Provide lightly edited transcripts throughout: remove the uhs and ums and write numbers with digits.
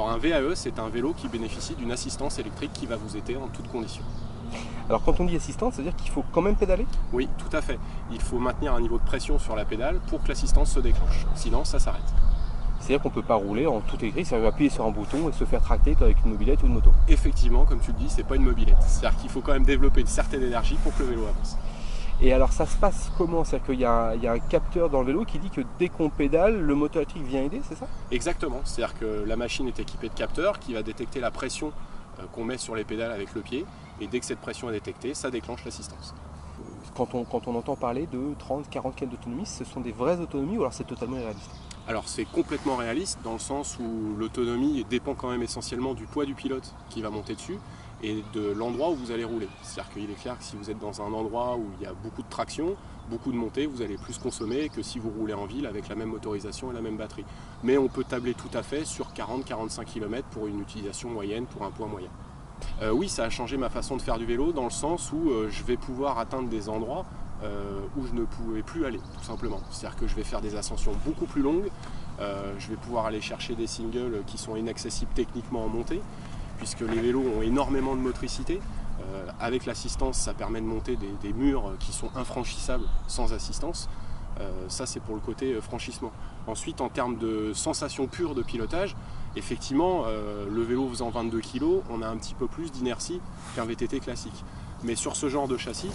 Alors un VAE, c'est un vélo qui bénéficie d'une assistance électrique qui va vous aider en toutes conditions. Alors quand on dit assistance, ça veut dire qu'il faut quand même pédaler? Oui, tout à fait. Il faut maintenir un niveau de pression sur la pédale pour que l'assistance se déclenche. Sinon, ça s'arrête. C'est-à-dire qu'on ne peut pas rouler en tout électrique, ça veut appuyer sur un bouton et se faire tracter avec une mobilette ou une moto. Effectivement, comme tu le dis, c'est pas une mobilette. C'est-à-dire qu'il faut quand même développer une certaine énergie pour que le vélo avance. Et alors ça se passe comment? C'est-à-dire qu'il y a un capteur dans le vélo qui dit que dès qu'on pédale, le moteur électrique vient aider, c'est ça? Exactement. C'est-à-dire que la machine est équipée de capteurs qui va détecter la pression qu'on met sur les pédales avec le pied. Et dès que cette pression est détectée, ça déclenche l'assistance. Quand on entend parler de 30-40 km d'autonomie, ce sont des vraies autonomies ou alors c'est totalement irréaliste? Alors c'est complètement réaliste dans le sens où l'autonomie dépend quand même essentiellement du poids du pilote qui va monter dessus et de l'endroit où vous allez rouler. C'est-à-dire qu'il est clair que si vous êtes dans un endroit où il y a beaucoup de traction, beaucoup de montée, vous allez plus consommer que si vous roulez en ville avec la même motorisation et la même batterie. Mais on peut tabler tout à fait sur 40-45 km pour une utilisation moyenne, pour un poids moyen. Oui, ça a changé ma façon de faire du vélo dans le sens où je vais pouvoir atteindre des endroits où je ne pouvais plus aller, tout simplement. C'est-à-dire que je vais faire des ascensions beaucoup plus longues, je vais pouvoir aller chercher des singles qui sont inaccessibles techniquement en montée, puisque les vélos ont énormément de motricité. Avec l'assistance, ça permet de monter des murs qui sont infranchissables sans assistance. Ça, c'est pour le côté franchissement. Ensuite, en termes de sensation pure de pilotage, effectivement, le vélo faisant 22 kg, on a un petit peu plus d'inertie qu'un VTT classique. Mais sur ce genre de châssis,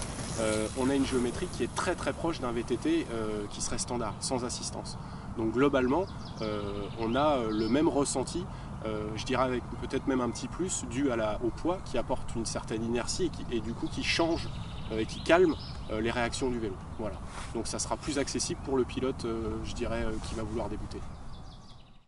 on a une géométrie qui est très très proche d'un VTT qui serait standard, sans assistance. Donc globalement, on a le même ressenti, je dirais avec peut-être même un petit plus, dû au poids qui apporte une certaine inertie et du coup qui change et qui calme les réactions du vélo. Voilà. Donc ça sera plus accessible pour le pilote, je dirais, qui va vouloir débuter.